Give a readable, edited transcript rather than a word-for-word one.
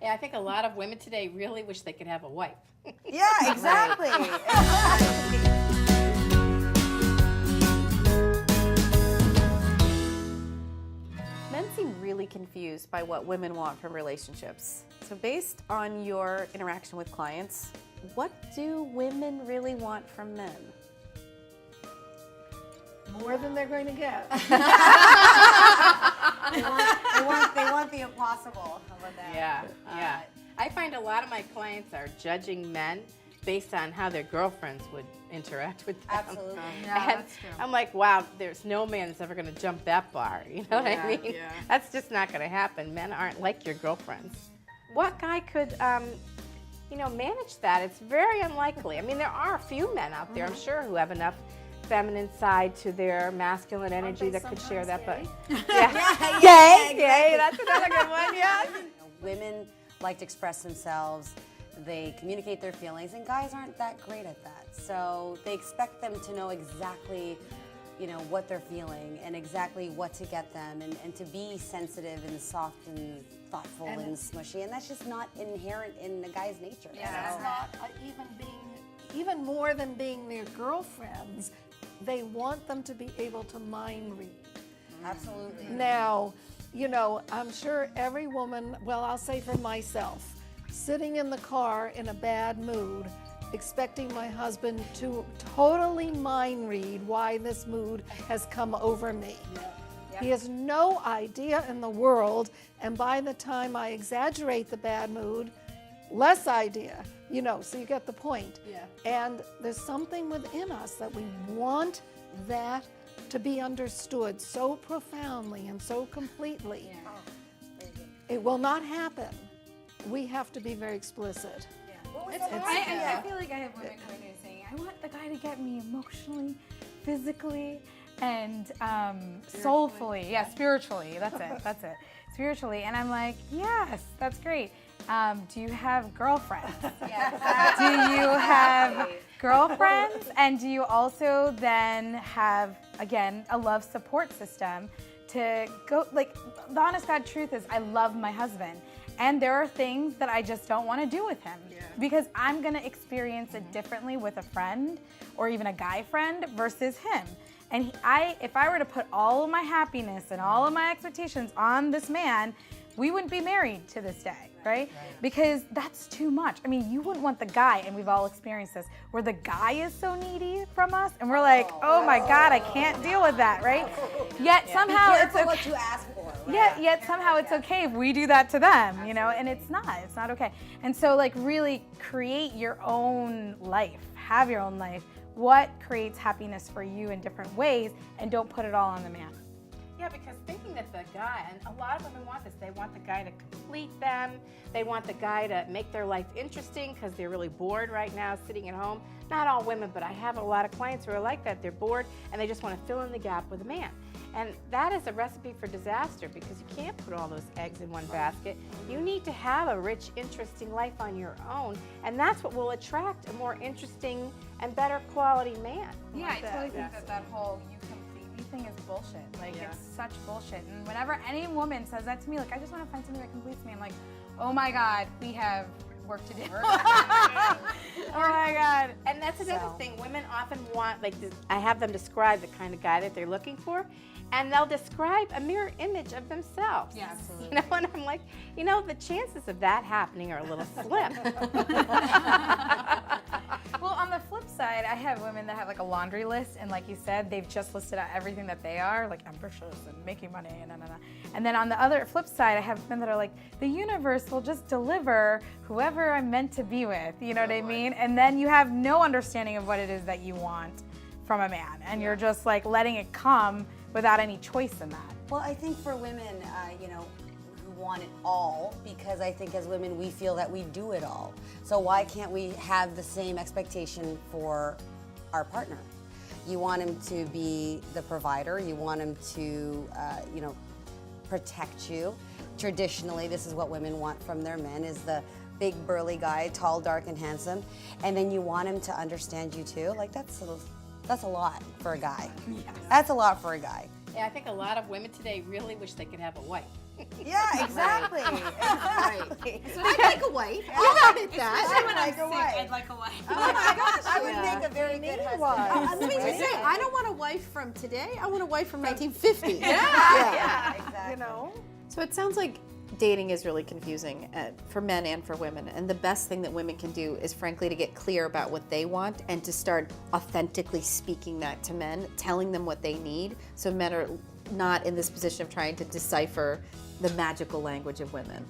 Yeah, I think a lot of women today really wish they could have a wife. Yeah, exactly. Exactly. Men seem really confused by what women want from relationships. So based on your interaction with clients, what do women really want from men? More than they're going to get. They want the impossible. How about that? Yeah. I find a lot of my clients are judging men based on how their girlfriends would interact with them. Absolutely. Yeah, And that's true. I'm like, wow, there's no man that's ever going to jump that bar. You know what I mean? Yeah. That's just not going to happen. Men aren't like your girlfriends. What guy could, manage that? It's very unlikely. I mean, there are a few men out there, I'm sure, who have enough feminine side to their masculine energy that could share that. But Yay, that's another good one. Yeah. Women like to express themselves. They communicate their feelings, and guys aren't that great at that. So they expect them to know exactly, what they're feeling and exactly what to get them, and to be sensitive and soft and thoughtful and smushy. And that's just not inherent in the guy's nature. And it's not even more than being their girlfriends, they want them to be able to mind read. Absolutely. Now, I'm sure every woman, well, I'll say for myself, sitting in the car in a bad mood, expecting my husband to totally mind read why this mood has come over me. He has no idea in the world, and by the time I exaggerate the bad mood, less idea, so you get the point. Yeah. And there's something within us that we want that to be understood so profoundly and so completely. It will not happen. We have to be very explicit. I feel like I have women coming in saying, I want the guy to get me emotionally, physically, and soulfully. Yeah, spiritually. That's it. Spiritually. And I'm like, yes, that's great. Do you have girlfriends? Yes. Do you have girlfriends? And do you also then have, again, a love support system to go, like, the honest God truth is I love my husband. And there are things that I just don't want to do with him because I'm going to experience it differently with a friend or even a guy friend versus him. And if I were to put all of my happiness and all of my expectations on this man, we wouldn't be married to this day, right? Because that's too much. I mean, you wouldn't want the guy, and we've all experienced this, where the guy is so needy from us, and we're like, oh my God, I can't deal with that, right? Yet somehow it's okay. what you ask for. Yet somehow it's okay if we do that to them, and it's not okay. And so like really create your own life, have your own life. What creates happiness for you in different ways, and don't put it all on the man. Yeah, because thinking that the guy, and a lot of women want this, they want the guy to complete them, they want the guy to make their life interesting because they're really bored right now sitting at home. Not all women, but I have a lot of clients who are like that. They're bored and they just want to fill in the gap with a man. And that is a recipe for disaster because you can't put all those eggs in one basket. You need to have a rich, interesting life on your own, and that's what will attract a more interesting and better quality man. Yeah, I totally think that whole you complete me thing is bullshit. Like, it's such bullshit. And whenever any woman says that to me, like, I just want to find something that completes me, I'm like, oh my God, we have work to do. Oh my God. And that's another thing. Women often want, I have them describe the kind of guy that they're looking for, and they'll describe a mirror image of themselves. Yeah, absolutely. And I'm like, the chances of that happening are a little slim. Well, on the flip side, I have women that have like a laundry list, and like you said, they've just listed out everything that they are, like ambitious and making money, and And then on the other flip side, I have women that are like, the universe will just deliver whoever I'm meant to be with, you know what I mean? And then you have no understanding of what it is that you want from a man, and you're just like letting it come without any choice in that. Well, I think for women, who want it all, because I think as women we feel that we do it all. So why can't we have the same expectation for our partner? You want him to be the provider. You want him to, protect you. Traditionally, this is what women want from their men: is the big burly guy, tall, dark, and handsome. And then you want him to understand you too. Like that's a lot for a guy. That's a lot for a guy. Yeah, I think a lot of women today really wish they could have a wife. Yeah, exactly. Exactly. I'd like a wife. I'll admit that. I'd like a wife. I'd like a wife. Oh my gosh, I would make a very good husband. Let me just say, I don't want a wife from today. I want a wife from 1950. Yeah, exactly. You know? So it sounds like dating is really confusing for men and for women. And the best thing that women can do is, frankly, to get clear about what they want and to start authentically speaking that to men, telling them what they need, so men are not in this position of trying to decipher the magical language of women.